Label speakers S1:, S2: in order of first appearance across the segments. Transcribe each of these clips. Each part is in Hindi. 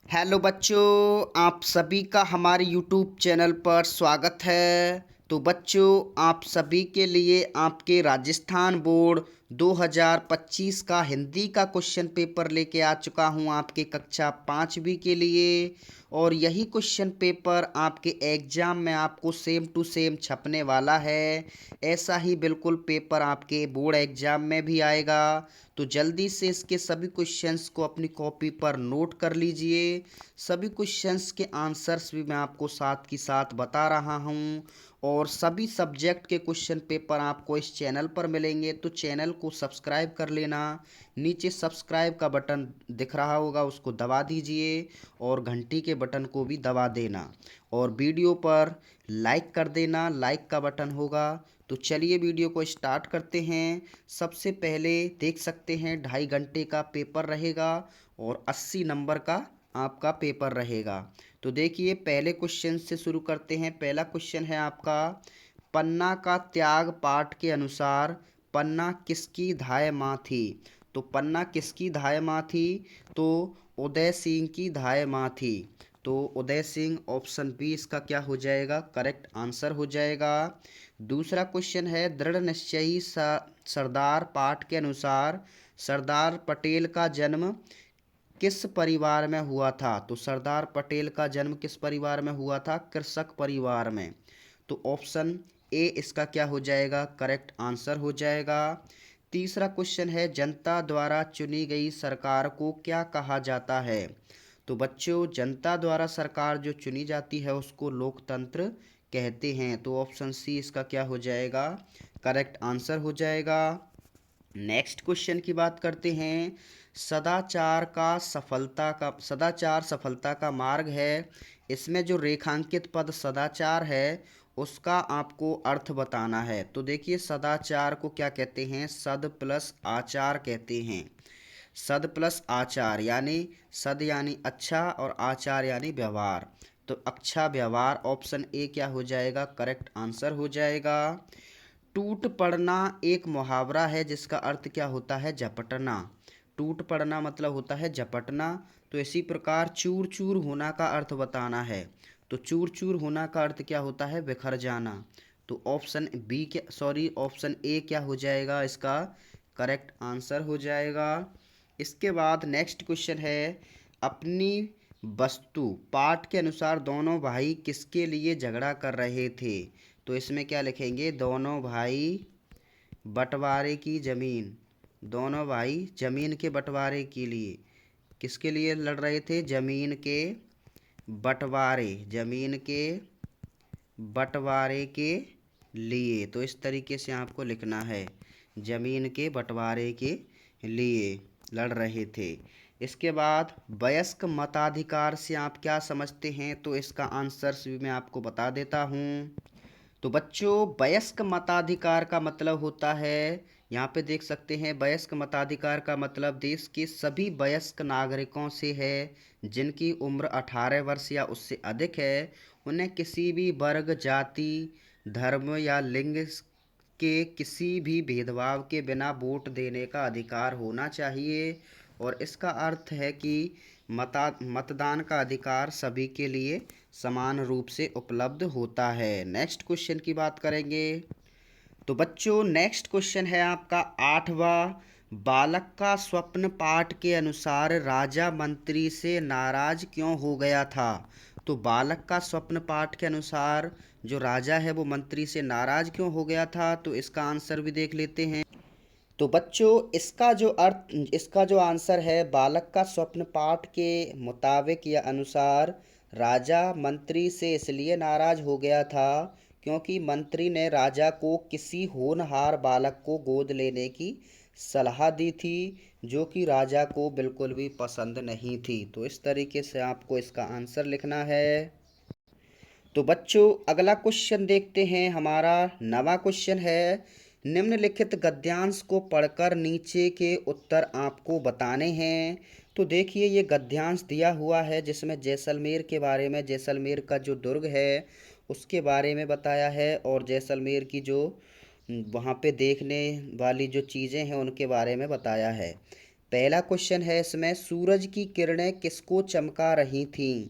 S1: हेलो बच्चों, आप सभी का हमारे यूट्यूब चैनल पर स्वागत है। तो बच्चों, आप सभी के लिए आपके राजस्थान बोर्ड 2025 का हिंदी का क्वेश्चन पेपर लेके आ चुका हूं आपके कक्षा 5वीं के लिए। और यही क्वेश्चन पेपर आपके एग्ज़ाम में आपको सेम टू सेम छपने वाला है। ऐसा ही बिल्कुल पेपर आपके बोर्ड एग्ज़ाम में भी आएगा। तो जल्दी से इसके सभी क्वेश्चंस को अपनी कॉपी पर नोट कर लीजिए। सभी क्वेश्चंस के आंसर्स भी मैं आपको साथ ही साथ बता रहा हूं। और सभी सब्जेक्ट के क्वेश्चन पेपर आपको इस चैनल पर मिलेंगे, तो चैनल को सब्सक्राइब कर लेना। नीचे सब्सक्राइब का बटन दिख रहा होगा, उसको दबा दीजिए और घंटी के बटन को भी दबा देना। और वीडियो पर लाइक कर देना, लाइक का बटन होगा। तो चलिए वीडियो को स्टार्ट करते हैं। सबसे पहले देख सकते हैं 2.5 घंटे का पेपर रहेगा और 80 नंबर का आपका पेपर रहेगा। तो देखिए, पहले क्वेश्चन से शुरू करते हैं। पहला क्वेश्चन है आपका, पन्ना का त्याग पाठ के अनुसार पन्ना किसकी धाय माँ थी। तो पन्ना किसकी धाय माँ थी? तो उदय सिंह की धाय माँ थी। तो उदय सिंह, ऑप्शन बी इसका क्या हो जाएगा, करेक्ट आंसर हो जाएगा। दूसरा क्वेश्चन है, दृढ़ निश्चयी सरदार पाठ के अनुसार सरदार पटेल का जन्म किस परिवार में हुआ था। तो सरदार पटेल का जन्म किस परिवार में हुआ था? कृषक परिवार में। तो ऑप्शन ए इसका क्या हो जाएगा, करेक्ट आंसर हो जाएगा। तीसरा क्वेश्चन है, जनता द्वारा चुनी गई सरकार को क्या कहा जाता है। तो बच्चों, जनता द्वारा सरकार जो चुनी जाती है उसको लोकतंत्र कहते हैं। तो ऑप्शन सी इसका क्या हो जाएगा, करेक्ट आंसर हो जाएगा। नेक्स्ट क्वेश्चन की बात करते हैं। सदाचार सफलता का मार्ग है। इसमें जो रेखांकित पद सदाचार है उसका आपको अर्थ बताना है। तो देखिए, सदाचार को क्या कहते हैं, सद प्लस आचार कहते हैं। सद प्लस आचार यानी सद यानी अच्छा और आचार यानी व्यवहार। तो अच्छा व्यवहार, ऑप्शन ए क्या हो जाएगा, करेक्ट आंसर हो जाएगा। टूट पड़ना एक मुहावरा है जिसका अर्थ क्या होता है, झपटना। टूट पड़ना मतलब होता है झपटना। तो इसी प्रकार चूर चूर होना का अर्थ बताना है। तो चूर चूर होना का अर्थ क्या होता है, बिखर जाना। तो ऑप्शन बी क्या, सॉरी, ऑप्शन ए क्या हो जाएगा इसका, करेक्ट आंसर हो जाएगा। इसके बाद नेक्स्ट क्वेश्चन है, अपनी वस्तु पाठ के अनुसार दोनों भाई किसके लिए झगड़ा कर रहे थे। तो इसमें क्या लिखेंगे, दोनों भाई बंटवारे की जमीन। दोनों भाई जमीन के बंटवारे के लिए किसके लिए लड़ रहे थे, जमीन के बंटवारे, जमीन के बंटवारे के लिए। तो इस तरीके से आपको लिखना है, जमीन के बंटवारे के लिए लड़ रहे थे। इसके बाद वयस्क मताधिकार से आप क्या समझते हैं। तो इसका आंसर भी मैं आपको बता देता हूँ। तो बच्चों, वयस्क मताधिकार का मतलब होता है, यहाँ पे देख सकते हैं, वयस्क मताधिकार का मतलब देश के सभी वयस्क नागरिकों से है जिनकी उम्र 18 वर्ष या उससे अधिक है। उन्हें किसी भी वर्ग, जाति, धर्म या लिंग के किसी भी भेदभाव के बिना वोट देने का अधिकार होना चाहिए। और इसका अर्थ है कि मतदान का अधिकार सभी के लिए समान रूप से उपलब्ध होता है। नेक्स्ट क्वेश्चन की बात करेंगे। तो बच्चों, नेक्स्ट क्वेश्चन है आपका 8वां, बालक का स्वप्न पाठ के अनुसार राजा मंत्री से नाराज क्यों हो गया था। तो बालक का स्वप्न पाठ के अनुसार जो राजा है वो मंत्री से नाराज क्यों हो गया था। तो इसका आंसर भी देख लेते हैं। तो बच्चों, इसका जो आंसर है, बालक का स्वप्न पाठ के मुताबिक या अनुसार राजा मंत्री से इसलिए नाराज हो गया था क्योंकि मंत्री ने राजा को किसी होनहार बालक को गोद लेने की सलाह दी थी, जो कि राजा को बिल्कुल भी पसंद नहीं थी। तो इस तरीके से आपको इसका आंसर लिखना है। तो बच्चों, अगला क्वेश्चन देखते हैं। हमारा 9वां क्वेश्चन है, निम्नलिखित गद्यांश को पढ़कर नीचे के उत्तर आपको बताने हैं। तो देखिए, ये गद्यांश दिया हुआ है जिसमें जैसलमेर के बारे में, जैसलमेर का जो दुर्ग है उसके बारे में बताया है और जैसलमेर की जो वहाँ पे देखने वाली जो चीज़ें हैं उनके बारे में बताया है। पहला क्वेश्चन है इसमें, सूरज की किरणें किसको चमका रही थीं?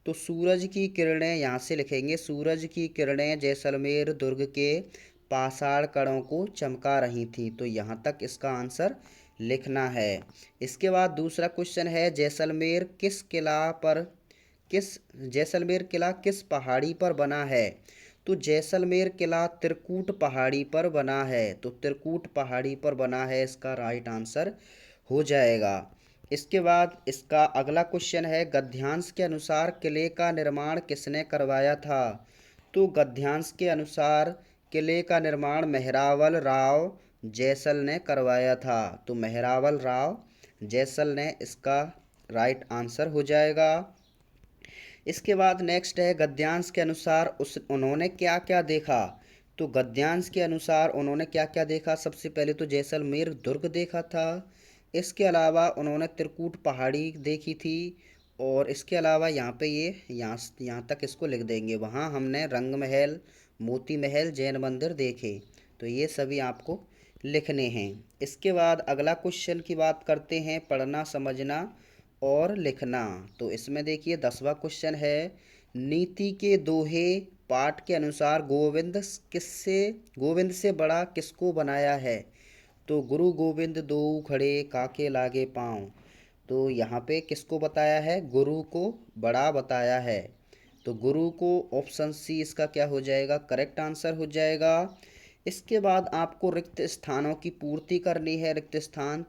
S1: तो सूरज की किरणें यहाँ से लिखेंगे, सूरज की किरणें जैसलमेर दुर्ग के पाषाण कणों को चमका रही थी। तो यहाँ तक इसका आंसर लिखना है। इसके बाद दूसरा क्वेश्चन है, जैसलमेर किला किस पहाड़ी पर बना है? तो जैसलमेर किला त्रिकूट पहाड़ी पर बना है। तो त्रिकूट पहाड़ी पर बना है, इसका राइट आंसर हो जाएगा। इसके बाद इसका अगला क्वेश्चन है, गद्यांश के अनुसार किले का निर्माण किसने करवाया था? तो गद्यांश के अनुसार किले का निर्माण मेहरावल राव जैसल ने करवाया था। तो मेहरावल राव जैसल ने इसका राइट आंसर हो जाएगा। इसके बाद नेक्स्ट है, गद्यांश के अनुसार उन्होंने क्या क्या देखा? तो गद्यांश के अनुसार उन्होंने क्या क्या देखा? सबसे पहले तो जैसलमेर दुर्ग देखा था। इसके अलावा उन्होंने त्रिकूट पहाड़ी देखी थी। और इसके अलावा यहाँ पे यहाँ तक इसको लिख देंगे, वहाँ हमने रंग महल, मोती महल, जैन मंदिर देखे। तो ये सभी आपको लिखने हैं। इसके बाद अगला क्वेश्चन की बात करते हैं, पढ़ना समझना और लिखना। तो इसमें देखिए 10वां क्वेश्चन है, नीति के दोहे पाठ के अनुसार गोविंद से बड़ा किसको बनाया है? तो गुरु गोविंद दो खड़े काके लागे पाँव। तो यहाँ पे किसको बताया है? गुरु को बड़ा बताया है। तो गुरु को ऑप्शन सी इसका क्या हो जाएगा? करेक्ट आंसर हो जाएगा। इसके बाद आपको रिक्त स्थानों की पूर्ति करनी है। रिक्त स्थान,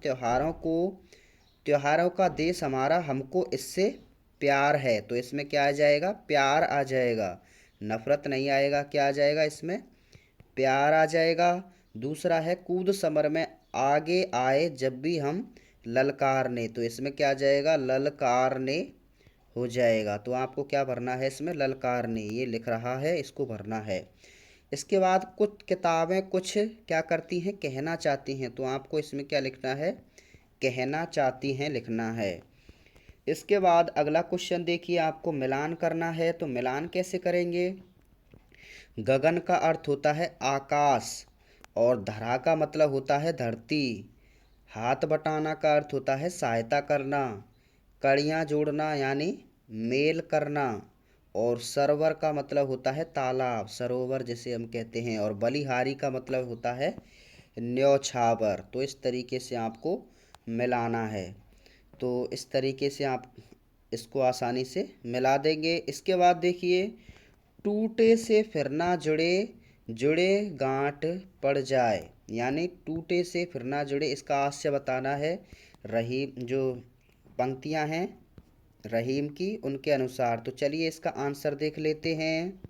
S1: त्योहारों का देश हमारा, हमको इससे प्यार है। तो इसमें क्या आ जाएगा? प्यार आ जाएगा, नफरत नहीं आएगा। क्या आ जाएगा इसमें? प्यार आ जाएगा। दूसरा है, कूद समर में आगे आए जब भी हम ललकारने। तो इसमें क्या आ जाएगा? ललकारने हो जाएगा। तो आपको क्या भरना है इसमें? ललकारने, ये लिख रहा है, इसको भरना है। इसके बाद कुछ किताबें कुछ क्या करती हैं? कहना चाहती हैं। तो आपको इसमें क्या लिखना है? कहना चाहती हैं लिखना है। इसके बाद अगला क्वेश्चन देखिए, आपको मिलान करना है। तो मिलान कैसे करेंगे? गगन का अर्थ होता है आकाश, और धरा का मतलब होता है धरती। हाथ बटाना का अर्थ होता है सहायता करना। कड़ियाँ जोड़ना यानी मेल करना। और सरोवर का मतलब होता है तालाब, सरोवर जिसे हम कहते हैं। और बलिहारी का मतलब होता है न्यौछावर। तो इस तरीके से आपको मिलाना है। तो इस तरीके से आप इसको आसानी से मिला देंगे। इसके बाद देखिए, टूटे से फिर ना जुड़े, जुड़े गांठ पड़ जाए। यानी टूटे से फिर ना जुड़े, इसका आशय बताना है। रहीम जो पंक्तियां हैं रहीम की, उनके अनुसार। तो चलिए इसका आंसर देख लेते हैं।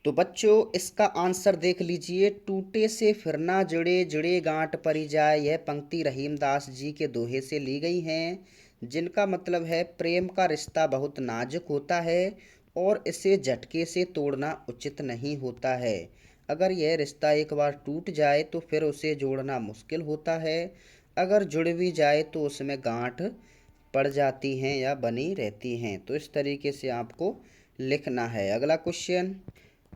S1: तो बच्चों इसका आंसर देख लीजिए, टूटे से फिर ना जुड़े, जुड़े गांठ परी जाए। यह पंक्ति रहीमदास जी के दोहे से ली गई हैं, जिनका मतलब है प्रेम का रिश्ता बहुत नाजुक होता है और इसे झटके से तोड़ना उचित नहीं होता है। अगर यह रिश्ता एक बार टूट जाए तो फिर उसे जोड़ना मुश्किल होता है। अगर जुड़ भी जाए तो उसमें गांठ पड़ जाती हैं या बनी रहती हैं। तो इस तरीके से आपको लिखना है। अगला क्वेश्चन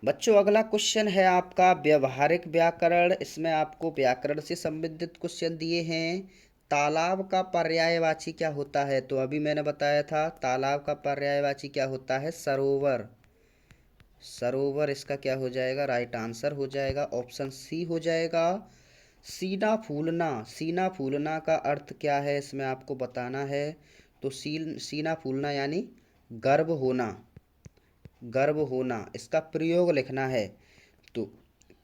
S1: बच्चों, अगला क्वेश्चन है आपका व्यवहारिक व्याकरण। इसमें आपको व्याकरण से संबंधित क्वेश्चन दिए हैं। तालाब का पर्यायवाची क्या होता है? तो अभी मैंने बताया था, तालाब का पर्यायवाची क्या होता है? सरोवर। सरोवर इसका क्या हो जाएगा? राइट आंसर हो जाएगा, ऑप्शन सी हो जाएगा। सीना फूलना, सीना फूलना का अर्थ क्या है इसमें आपको बताना है। तो सीना फूलना यानी गर्व होना, गर्व होना। इसका प्रयोग लिखना है। तो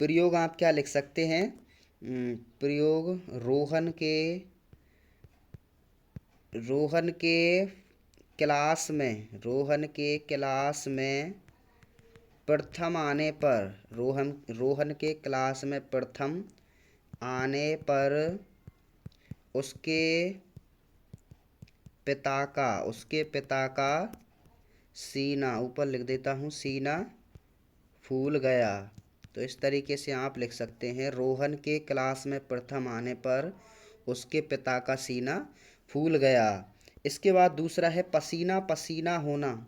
S1: प्रयोग आप क्या लिख सकते हैं? प्रयोग रोहन के क्लास में प्रथम आने पर, रोहन के क्लास में प्रथम आने पर उसके पिता का सीना, ऊपर लिख देता हूँ, सीना फूल गया। तो इस तरीके से आप लिख सकते हैं, रोहन के क्लास में प्रथम आने पर उसके पिता का सीना फूल गया। इसके बाद दूसरा है पसीना पसीना होना।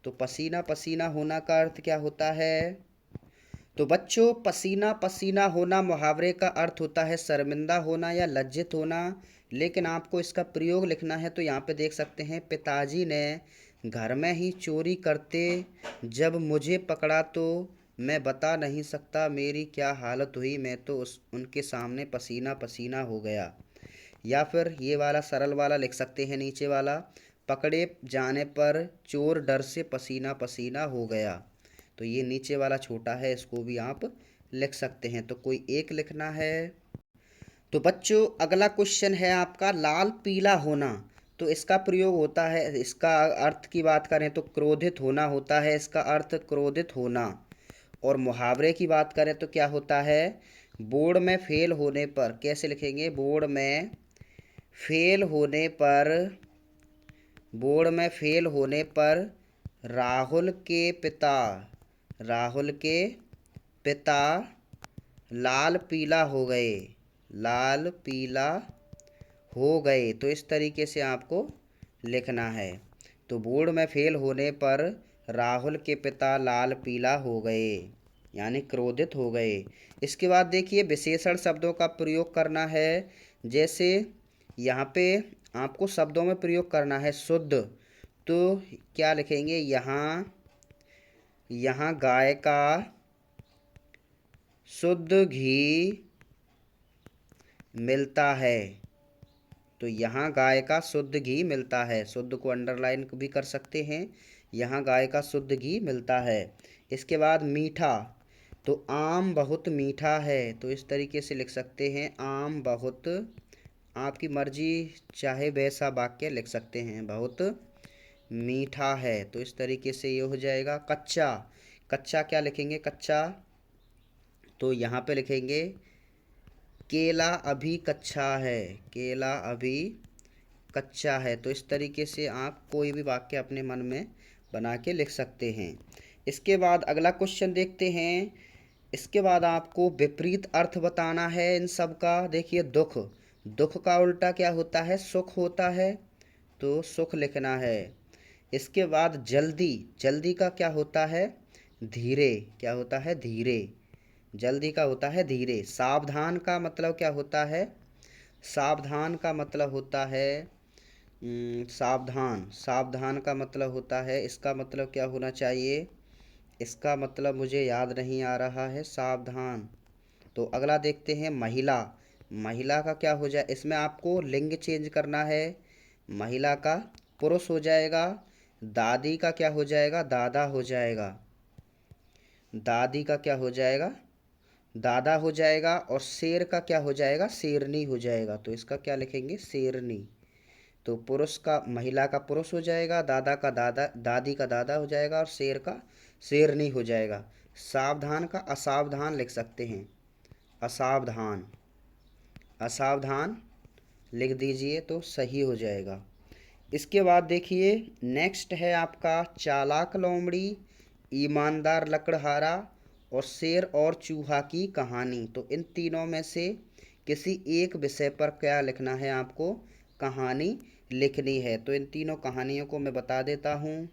S1: तो पसीना पसीना होना का अर्थ क्या होता है? तो बच्चों पसीना पसीना होना मुहावरे का अर्थ होता है शर्मिंदा होना या लज्जित होना। लेकिन आपको इसका प्रयोग लिखना है तो यहाँ पे देख सकते हैं, पिताजी ने घर में ही चोरी करते जब मुझे पकड़ा तो मैं बता नहीं सकता मेरी क्या हालत हुई, मैं तो उनके सामने पसीना पसीना हो गया। या फिर ये वाला सरल वाला लिख सकते हैं नीचे वाला, पकड़े जाने पर चोर डर से पसीना पसीना हो गया। तो ये नीचे वाला छोटा है, इसको भी आप लिख सकते हैं। तो कोई एक लिखना है। तो बच्चों अगला क्वेश्चन है आपका लाल पीला होना। तो इसका प्रयोग होता है, इसका अर्थ की बात करें तो क्रोधित होना होता है, इसका अर्थ क्रोधित होना। और मुहावरे की बात करें तो क्या होता है, बोर्ड में फेल होने पर, कैसे लिखेंगे, बोर्ड में फेल होने पर, बोर्ड में फेल होने पर राहुल के पिता, राहुल के पिता लाल पीला हो गए, लाल पीला हो गए। तो इस तरीके से आपको लिखना है। तो बोर्ड में फेल होने पर राहुल के पिता लाल पीला हो गए, यानी क्रोधित हो गए। इसके बाद देखिए विशेषण शब्दों का प्रयोग करना है। जैसे यहाँ पे आपको शब्दों में प्रयोग करना है शुद्ध, तो क्या लिखेंगे, यहाँ यहाँ गाय का शुद्ध घी मिलता है। तो यहाँ गाय का शुद्ध घी मिलता है, शुद्ध को अंडरलाइन भी कर सकते हैं, यहाँ गाय का शुद्ध घी मिलता है। इसके बाद मीठा, तो आम बहुत मीठा है। तो इस तरीके से लिख सकते हैं, आम बहुत, आपकी मर्जी चाहे वैसा वाक्य लिख सकते हैं, बहुत मीठा है। तो इस तरीके से ये हो जाएगा। कच्चा, कच्चा क्या लिखेंगे, कच्चा, तो यहाँ पे लिखेंगे केला अभी कच्चा है, केला अभी कच्चा है। तो इस तरीके से आप कोई भी वाक्य अपने मन में बना के लिख सकते हैं। इसके बाद अगला क्वेश्चन देखते हैं। इसके बाद आपको विपरीत अर्थ बताना है इन सब का। देखिए दुख, दुख का उल्टा क्या होता है, सुख होता है, तो सुख लिखना है। इसके बाद जल्दी, जल्दी का क्या होता है, धीरे, क्या होता है, धीरे, जल्दी का होता है धीरे। सावधान का मतलब क्या होता है, सावधान का मतलब होता है सावधान, सावधान का मतलब होता है, इसका मतलब क्या होना चाहिए, इसका मतलब मुझे याद नहीं आ रहा है, सावधान। तो अगला देखते हैं महिला, महिला का क्या हो जाए, इसमें आपको लिंग चेंज करना है, महिला का पुरुष हो जाएगा, दादी का क्या हो जाएगा, दादा हो जाएगा, दादी का क्या हो जाएगा, दादा हो जाएगा। और शेर का क्या हो जाएगा, शेरनी हो जाएगा। तो इसका क्या लिखेंगे, शेरनी। तो पुरुष का, महिला का पुरुष हो जाएगा, दादा का दादा, दादी का दादा हो जाएगा, और शेर का शेरनी हो जाएगा। सावधान का असावधान लिख सकते हैं, असावधान, असावधान लिख दीजिए तो सही हो जाएगा। इसके बाद देखिए नेक्स्ट है आपका चालाक लोमड़ी, ईमानदार लकड़हारा और शेर और चूहा की कहानी। तो इन तीनों में से किसी एक विषय पर क्या लिखना है, आपको कहानी लिखनी है। तो इन तीनों कहानियों को मैं बता देता हूँ।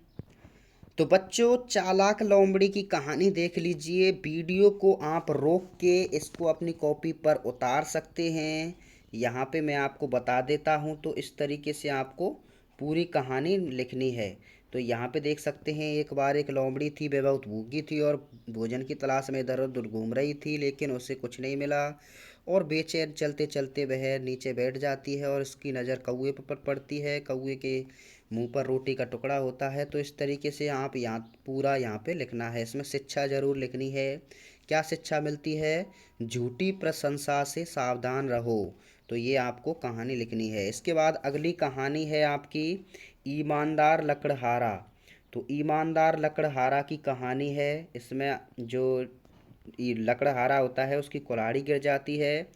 S1: तो बच्चों चालाक लोमड़ी की कहानी देख लीजिए, वीडियो को आप रोक के इसको अपनी कॉपी पर उतार सकते हैं। यहाँ पे मैं आपको बता देता हूँ। तो इस तरीके से आपको पूरी कहानी लिखनी है। तो यहाँ पे देख सकते हैं, एक बार एक लोमड़ी थी, वह बहुत भूखी थी और भोजन की तलाश में इधर उधर घूम रही थी, लेकिन उसे कुछ नहीं मिला। और बेचैन चलते चलते वह नीचे बैठ जाती है और उसकी नज़र कौवे पर पड़ती है। कौवे के मुंह पर रोटी का टुकड़ा होता है। तो इस तरीके से आप यहाँ पूरा यहाँ पे लिखना है। इसमें शिक्षा ज़रूर लिखनी है। क्या शिक्षा मिलती है, झूठी प्रशंसा से सावधान रहो। तो ये आपको कहानी लिखनी है। इसके बाद अगली कहानी है आपकी ईमानदार लकड़हारा। तो ईमानदार लकड़हारा की कहानी है। इसमें जो ये लकड़हारा होता है उसकी कुल्हाड़ी गिर जाती है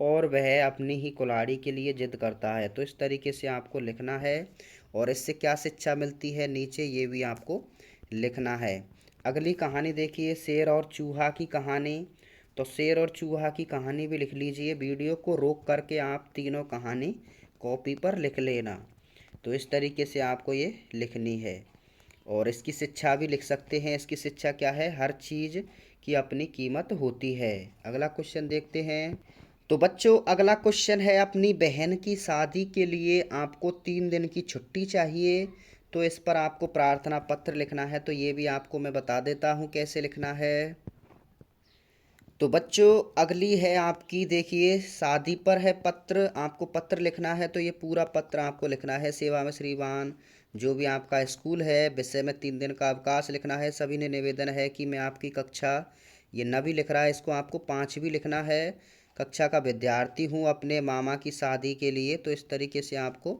S1: और वह अपनी ही कुल्हाड़ी के लिए जिद करता है। तो इस तरीके से आपको लिखना है। और इससे क्या शिक्षा मिलती है नीचे ये भी आपको लिखना है। अगली कहानी देखिए शेर और चूहा की कहानी। तो शेर और चूहा की कहानी भी लिख लीजिए। वीडियो को रोक करके आप तीनों कहानी कॉपी पर लिख लेना। तो इस तरीके से आपको ये लिखनी है। और इसकी शिक्षा भी लिख सकते हैं। इसकी शिक्षा क्या है, हर चीज़ की अपनी कीमत होती है। अगला क्वेश्चन देखते हैं। तो बच्चों अगला क्वेश्चन है, अपनी बहन की शादी के लिए आपको 3 दिन की छुट्टी चाहिए। तो इस पर आपको प्रार्थना पत्र लिखना है। तो ये भी आपको मैं बता देता हूँ कैसे लिखना है। तो बच्चों अगली है आपकी, देखिए शादी पर है पत्र, आपको पत्र लिखना है। तो ये पूरा पत्र आपको लिखना है। सेवा में श्रीमान जो भी आपका स्कूल है, विषय में 3 दिन का अवकाश लिखना है। सभी ने निवेदन है कि मैं आपकी कक्षा, ये न भी लिख रहा है, इसको आपको 5वीं लिखना है, कक्षा का विद्यार्थी हूँ अपने मामा की शादी के लिए। तो इस तरीके से आपको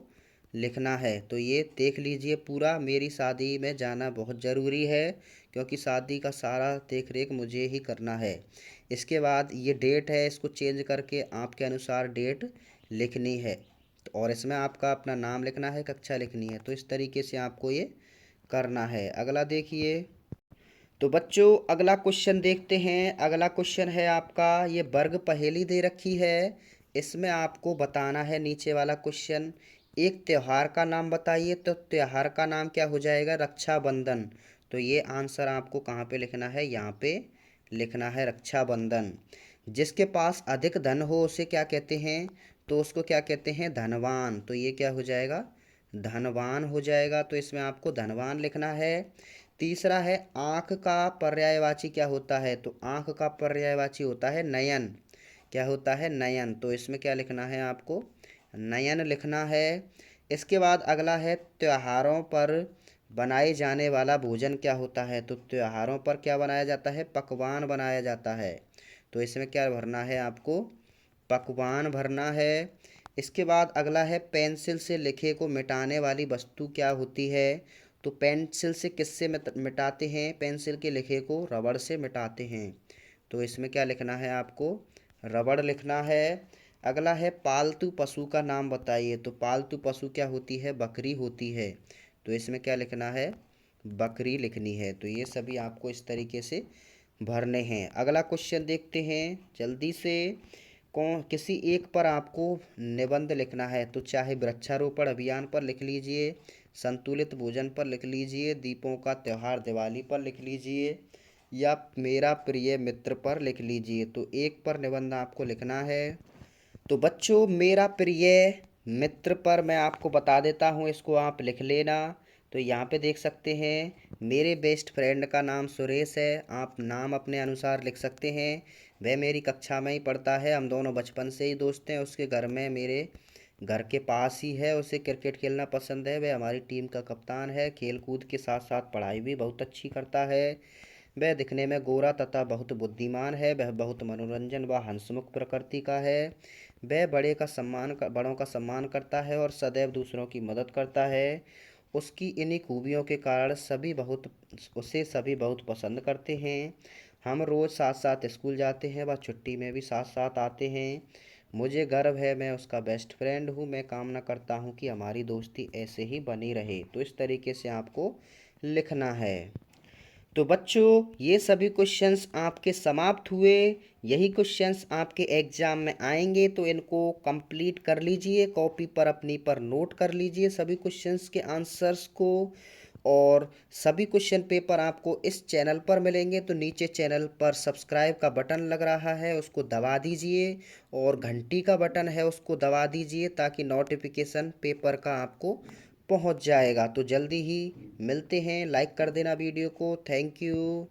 S1: लिखना है। तो ये देख लीजिए पूरा, मेरी शादी में जाना बहुत ज़रूरी है क्योंकि शादी का सारा देख रेख मुझे ही करना है। इसके बाद ये डेट है, इसको चेंज करके आपके अनुसार डेट लिखनी है। और इसमें आपका अपना नाम लिखना है, कक्षा लिखनी है। तो इस तरीके से आपको ये करना है। अगला देखिए। तो बच्चों अगला क्वेश्चन देखते हैं। अगला क्वेश्चन है आपका, ये वर्ग पहेली दे रखी है, इसमें आपको बताना है नीचे वाला क्वेश्चन, एक त्योहार का नाम बताइए। तो त्योहार का नाम क्या हो जाएगा, रक्षाबंधन। तो ये आंसर आपको कहाँ पे लिखना है, यहाँ पे लिखना है रक्षाबंधन। जिसके पास अधिक धन हो उसे क्या कहते हैं, तो उसको क्या कहते हैं, धनवान। तो ये क्या हो जाएगा, धनवान हो जाएगा। तो इसमें आपको धनवान लिखना है। तीसरा है, आँख का पर्यायवाची क्या होता है। तो आँख का पर्यायवाची होता है नयन। क्या होता है, नयन। तो इसमें क्या लिखना है, आपको नयन लिखना है। इसके बाद अगला है, त्योहारों पर बनाए जाने वाला भोजन क्या होता है। तो त्योहारों पर क्या बनाया जाता है, पकवान बनाया जाता है। तो इसमें क्या भरना है, आपको पकवान भरना है। इसके बाद अगला है, पेंसिल से लिखे को मिटाने वाली वस्तु क्या होती है। तो पेंसिल से किससे मिटाते हैं, पेंसिल के लिखे को रबड़ से मिटाते हैं। तो इसमें क्या लिखना है, आपको रबड़ लिखना है। अगला है, पालतू पशु का नाम बताइए। तो पालतू पशु क्या होती है, बकरी होती है। तो इसमें क्या लिखना है, बकरी लिखनी है। तो ये सभी आपको इस तरीके से भरने हैं। अगला क्वेश्चन देखते हैं जल्दी से। कौन किसी एक पर आपको निबंध लिखना है। तो चाहे वृक्षारोपण अभियान पर लिख लीजिए, संतुलित भोजन पर लिख लीजिए, दीपों का त्योहार दिवाली पर लिख लीजिए, या मेरा प्रिय मित्र पर लिख लीजिए। तो एक पर निबंध आपको लिखना है। तो बच्चों मेरा प्रिय मित्र पर मैं आपको बता देता हूँ, इसको आप लिख लेना। तो यहाँ पे देख सकते हैं, मेरे बेस्ट फ्रेंड का नाम सुरेश है। आप नाम अपने अनुसार लिख सकते हैं। वह मेरी कक्षा में ही पढ़ता है, हम दोनों बचपन से ही दोस्त हैं। उसके घर में मेरे घर के पास ही है, उसे क्रिकेट खेलना पसंद है। वह हमारी टीम का कप्तान है, खेल कूद के साथ साथ पढ़ाई भी बहुत अच्छी करता है। वह दिखने में गोरा तथा बहुत बुद्धिमान है। वह बहुत मनोरंजन व हंसमुख प्रकृति का है। वह बड़ों का सम्मान करता है और सदैव दूसरों की मदद करता है। उसकी इन्हीं खूबियों के कारण सभी बहुत पसंद करते हैं। हम रोज़ साथ साथ स्कूल जाते हैं, वह छुट्टी में भी साथ साथ आते हैं। मुझे गर्व है, मैं उसका बेस्ट फ्रेंड हूँ। मैं कामना करता हूँ कि हमारी दोस्ती ऐसे ही बनी रहे। तो इस तरीके से आपको लिखना है। तो बच्चों ये सभी क्वेश्चंस आपके समाप्त हुए। यही क्वेश्चंस आपके एग्जाम में आएंगे, तो इनको कंप्लीट कर लीजिए, कॉपी पर अपनी पर नोट कर लीजिए सभी क्वेश्चंस के आंसर्स को। और सभी क्वेश्चन पेपर आपको इस चैनल पर मिलेंगे। तो नीचे चैनल पर सब्सक्राइब का बटन लग रहा है, उसको दबा दीजिए, और घंटी का बटन है उसको दबा दीजिए, ताकि नोटिफिकेशन पेपर का आपको पहुंच जाएगा। तो जल्दी ही मिलते हैं, लाइक कर देना वीडियो को। Thank you.